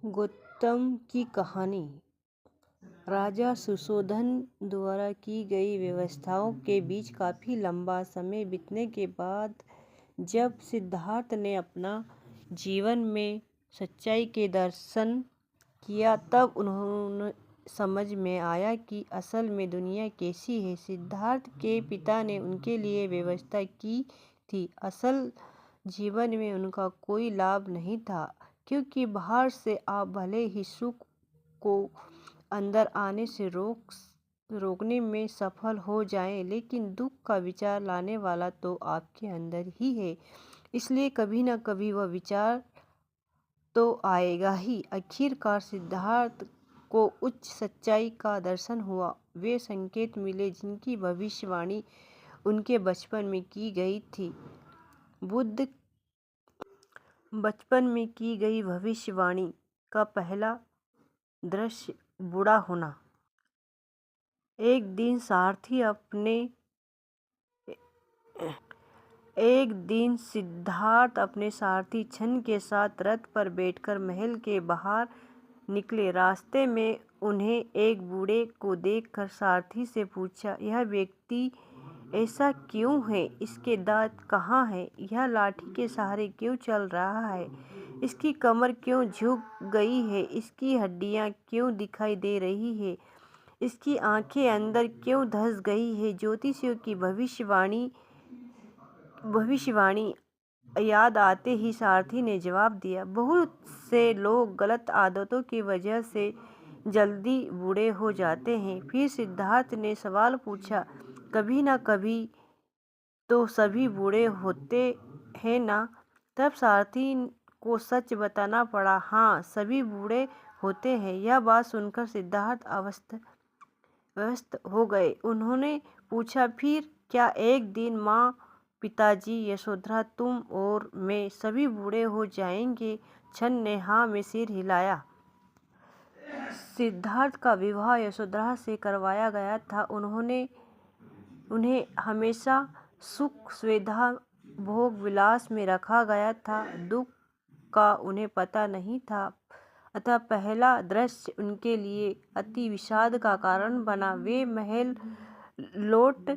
गौतम की कहानी। राजा सुशोधन द्वारा की गई व्यवस्थाओं के बीच काफ़ी लंबा समय बीतने के बाद जब सिद्धार्थ ने अपना जीवन में सच्चाई के दर्शन किया तब उन्होंने समझ में आया कि असल में दुनिया कैसी है। सिद्धार्थ के पिता ने उनके लिए व्यवस्था की थी, असल जीवन में उनका कोई लाभ नहीं था, क्योंकि बाहर से आप भले ही सुख को अंदर आने से रोकने में सफल हो जाएं, लेकिन दुख का विचार लाने वाला तो आपके अंदर ही है। इसलिए कभी न कभी वह विचार तो आएगा ही। आखिरकार सिद्धार्थ को उच्च सच्चाई का दर्शन हुआ। वे संकेत मिले जिनकी भविष्यवाणी उनके बचपन में की गई थी। बुद्ध बचपन में की गई भविष्यवाणी का पहला दृश्य बूढ़ा होना। एक दिन सिद्धार्थ अपने सारथी छन के साथ रथ पर बैठकर महल के बाहर निकले। रास्ते में उन्हें एक बूढ़े को देखकर सारथी से पूछा, यह व्यक्ति ऐसा क्यों है? इसके दांत कहाँ हैं? यह लाठी के सहारे क्यों चल रहा है? इसकी कमर क्यों झुक गई है? इसकी हड्डियां क्यों दिखाई दे रही है? इसकी आंखें अंदर क्यों धंस गई है? ज्योतिषियों की भविष्यवाणी याद आते ही सारथी ने जवाब दिया, बहुत से लोग गलत आदतों की वजह से जल्दी बूढ़े हो जाते हैं। फिर सिद्धार्थ ने सवाल पूछा, कभी ना कभी तो सभी बूढ़े होते हैं ना? तब सारथी को सच बताना पड़ा। हाँ, सभी बूढ़े होते हैं। यह बात सुनकर सिद्धार्थ व्यस्त हो गए। उन्होंने पूछा, फिर क्या एक दिन माँ, पिताजी, यशोधरा, तुम और मैं सभी बूढ़े हो जाएंगे? छन ने हाँ में सिर हिलाया। सिद्धार्थ का विवाह यशोधरा से करवाया गया था। उन्हें हमेशा सुख सुविधा भोग विलास में रखा गया था। दुख का उन्हें पता नहीं था। अतः पहला दृश्य उनके लिए अति विषाद का कारण बना। वे महल लौट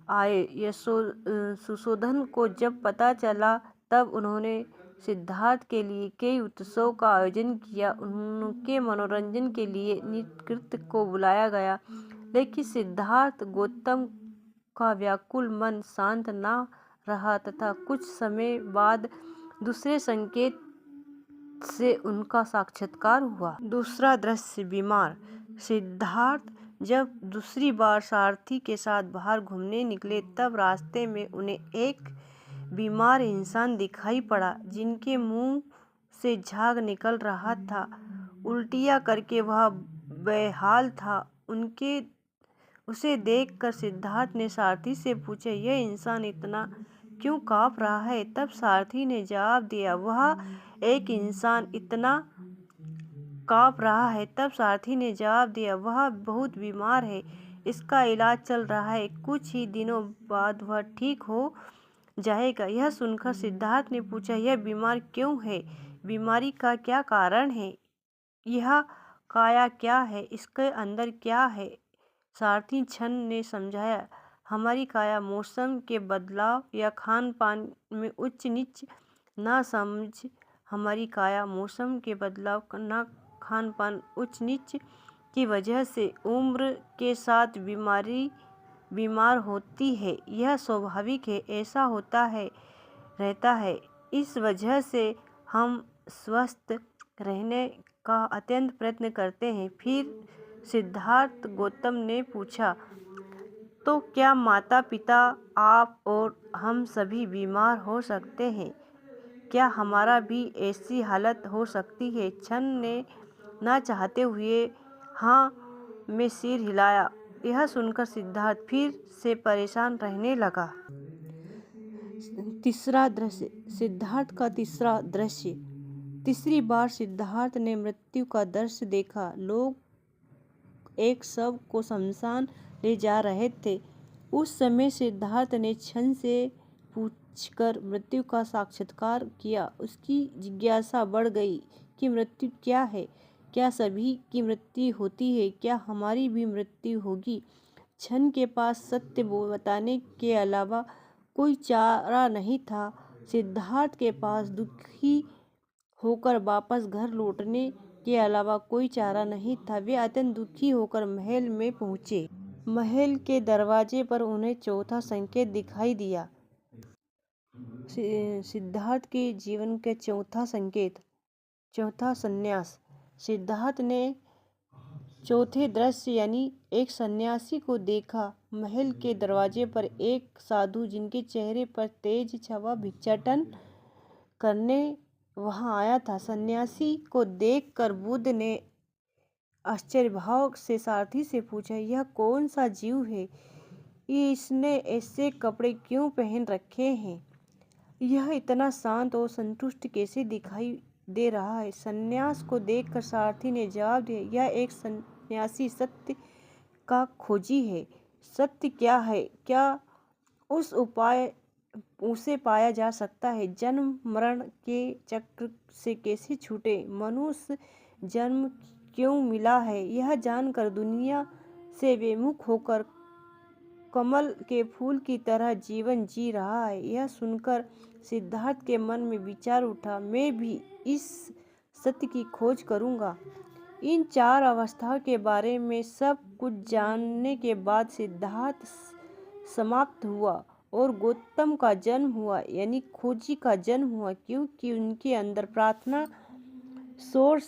आए। सुशोधन को जब पता चला तब उन्होंने सिद्धार्थ के लिए कई उत्सव का आयोजन किया। उनके मनोरंजन के लिए नृत्य को बुलाया गया, लेकिन सिद्धार्थ गौतम का व्याकुल मन शांत न रहा तथा कुछ समय बाद दूसरे संकेत से उनका साक्षात्कार हुआ। दूसरा दृश्य बीमार। सिद्धार्थ जब दूसरी बार सारथी के साथ बाहर घूमने निकले तब रास्ते में उन्हें एक बीमार इंसान दिखाई पड़ा, जिनके मुंह से झाग निकल रहा था। उल्टियां करके वह बेहाल था। उसे देखकर सिद्धार्थ ने सारथी से पूछा, यह इंसान इतना क्यों काँप रहा है? तब सारथी ने जवाब दिया, वह एक इंसान इतना काँप रहा है। तब सारथी ने जवाब दिया, वह बहुत बीमार है, इसका इलाज चल रहा है, कुछ ही दिनों बाद वह ठीक हो जाएगा। यह सुनकर सिद्धार्थ ने पूछा, यह बीमार क्यों है? बीमारी का क्या कारण है? यह काया क्या है? इसके अंदर क्या है? सारथी छन ने समझाया, हमारी काया मौसम के बदलाव या खान पान में उच्च नीच ना समझ। हमारी काया मौसम के बदलाव न खान पान उच्च नीच की वजह से उम्र के साथ बीमार होती है। यह स्वाभाविक है, ऐसा रहता है। इस वजह से हम स्वस्थ रहने का अत्यंत प्रयत्न करते हैं। फिर सिद्धार्थ गौतम ने पूछा, तो क्या माता पिता, आप और हम सभी बीमार हो सकते हैं? क्या हमारा भी ऐसी हालत हो सकती है? छन ने ना चाहते हुए हाँ में सिर हिलाया। यह सुनकर सिद्धार्थ फिर से परेशान रहने लगा। तीसरा दृश्य। सिद्धार्थ का तीसरा दृश्य। तीसरी बार सिद्धार्थ ने मृत्यु का दृश्य देखा। लोग एक शव को शमशान ले जा रहे थे। उस समय सिद्धार्थ ने छन से कर मृत्यु का साक्षात्कार किया। उसकी जिज्ञासा बढ़ गई कि मृत्यु क्या है, क्या सभी की मृत्यु होती है, क्या हमारी भी मृत्यु होगी। क्षण के पास सत्य बताने के अलावा कोई चारा नहीं था। सिद्धार्थ के पास दुखी होकर वापस घर लौटने के अलावा कोई चारा नहीं था। वे अत्यंत दुखी होकर महल में पहुंचे। महल के दरवाजे पर उन्हें चौथा संकेत दिखाई दिया। सिद्धार्थ के जीवन के चौथा संकेत, चौथा संन्यास। सिद्धार्थ ने चौथे दृश्य यानी एक सन्यासी को देखा। महल के दरवाजे पर एक साधु जिनके चेहरे पर तेज छावा भिक्षाटन करने वहां आया था। सन्यासी को देखकर बुद्ध ने आश्चर्यभाव से सारथी से पूछा, यह कौन सा जीव है? इसने ऐसे कपड़े क्यों पहन रखे हैं? यह इतना शांत और संतुष्ट कैसे दिखाई दे रहा है? सन्यास को देखकर सारथी ने जवाब दिया, यह एक सन्यासी सत्य का खोजी है। सत्य क्या है? क्या उसे पाया जा सकता है? जन्म मरण के चक्र से कैसे छूटे? मनुष्य जन्म क्यों मिला है? यह जानकर दुनिया से विमुख होकर कमल के फूल की तरह जीवन जी रहा है। यह सुनकर सिद्धार्थ के मन में विचार उठा, मैं भी इस सत्य की खोज करूंगा। इन चार अवस्थाओं के बारे में सब कुछ जानने के बाद सिद्धार्थ समाप्त हुआ और गौतम का जन्म हुआ, यानी खोजी का जन्म हुआ, क्योंकि उनके अंदर प्रार्थना शोर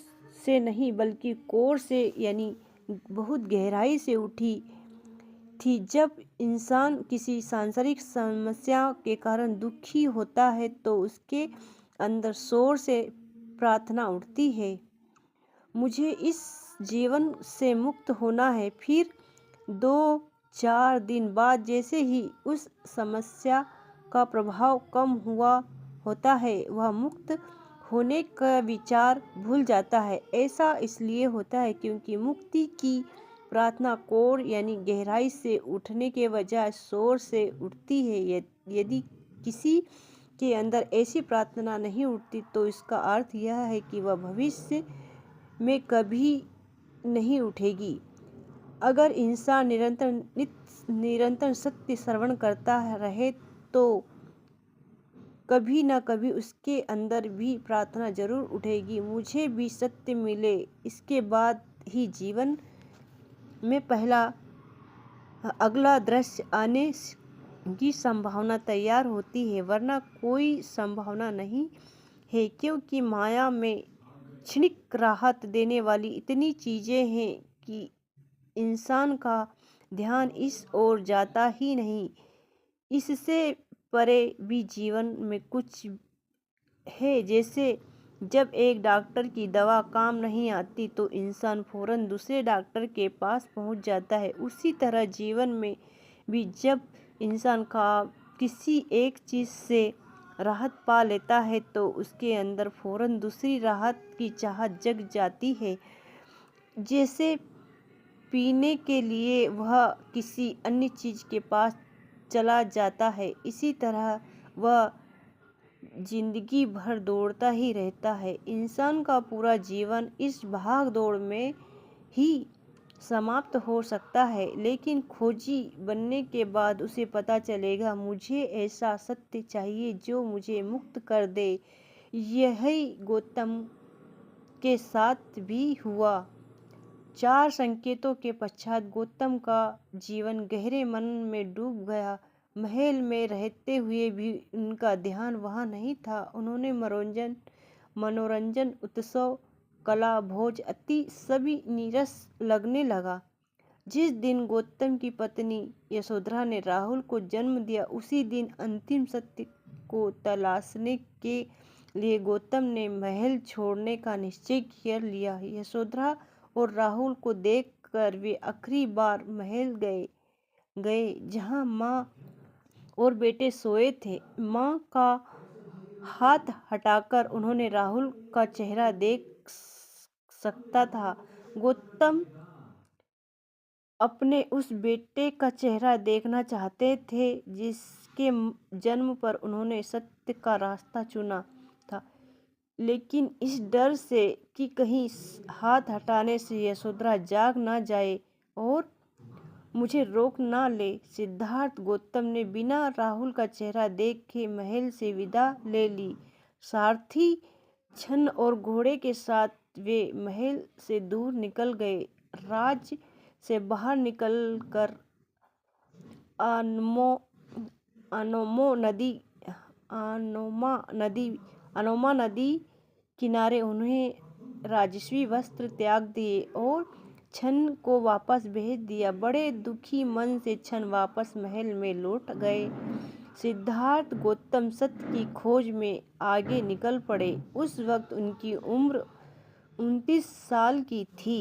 से नहीं बल्कि कोर से यानी बहुत गहराई से उठी थी। जब इंसान किसी सांसारिक समस्या के कारण दुखी होता है तो उसके अंदर शोर से प्रार्थना उठती है, मुझे इस जीवन से मुक्त होना है। फिर 2-4 दिन बाद जैसे ही उस समस्या का प्रभाव कम हुआ होता है, वह मुक्त होने का विचार भूल जाता है। ऐसा इसलिए होता है क्योंकि मुक्ति की प्रार्थना कोर यानी गहराई से उठने के बजाय शोर से उठती है। यदि किसी के अंदर ऐसी प्रार्थना नहीं उठती तो इसका अर्थ यह है कि वह भविष्य में कभी नहीं उठेगी। अगर इंसान निरंतर सत्य श्रवण करता रहे तो कभी न कभी उसके अंदर भी प्रार्थना जरूर उठेगी, मुझे भी सत्य मिले। इसके बाद ही जीवन में अगला दृश्य आने की संभावना तैयार होती है, वरना कोई संभावना नहीं है, क्योंकि माया में क्षणिक राहत देने वाली इतनी चीजें हैं कि इंसान का ध्यान इस ओर जाता ही नहीं। इससे परे भी जीवन में कुछ है। जैसे जब एक डॉक्टर की दवा काम नहीं आती तो इंसान फौरन दूसरे डॉक्टर के पास पहुंच जाता है। उसी तरह जीवन में भी जब इंसान का किसी एक चीज़ से राहत पा लेता है तो उसके अंदर फौरन दूसरी राहत की चाहत जग जाती है। जैसे पीने के लिए वह किसी अन्य चीज़ के पास चला जाता है, इसी तरह वह जिंदगी भर दौड़ता ही रहता है। इंसान का पूरा जीवन इस भाग दौड़ में ही समाप्त हो सकता है, लेकिन खोजी बनने के बाद उसे पता चलेगा, मुझे ऐसा सत्य चाहिए जो मुझे मुक्त कर दे। यही गौतम के साथ भी हुआ। 4 संकेतों के पश्चात गौतम का जीवन गहरे मन में डूब गया। महल में रहते हुए भी उनका ध्यान वहाँ नहीं था। उन्होंने मनोरंजन उत्सव कला भोज अति सभी नीरस लगने लगा। जिस दिन गौतम की पत्नी यशोधरा ने राहुल को जन्म दिया, उसी दिन अंतिम सत्य को तलाशने के लिए गौतम ने महल छोड़ने का निश्चय कर लिया। यशोधरा और राहुल को देखकर वे आखिरी बार महल गए जहां माँ और बेटे सोए थे। माँ का हाथ हटाकर उन्होंने राहुल का चेहरा देख सकता था। गौतम अपने उस बेटे का चेहरा देखना चाहते थे जिस के जन्म पर उन्होंने सत्य का रास्ता चुना था, लेकिन इस डर से कि कहीं हाथ हटाने से यशोधरा जाग ना जाए और मुझे रोक ना ले, सिद्धार्थ गौतम ने बिना राहुल का चेहरा देखे महल से विदा ले ली। सारथी छन्न और घोड़े के साथ वे महल से दूर निकल गए। राज्य से बाहर निकलकर अनोमा नदी किनारे उन्हें राजस्वी वस्त्र त्याग दिए और छन्न को वापस भेज दिया। बड़े दुखी मन से छन्न वापस महल में लौट गए। सिद्धार्थ गौतम सत्य की खोज में आगे निकल पड़े। उस वक्त उनकी उम्र 29 साल की थी।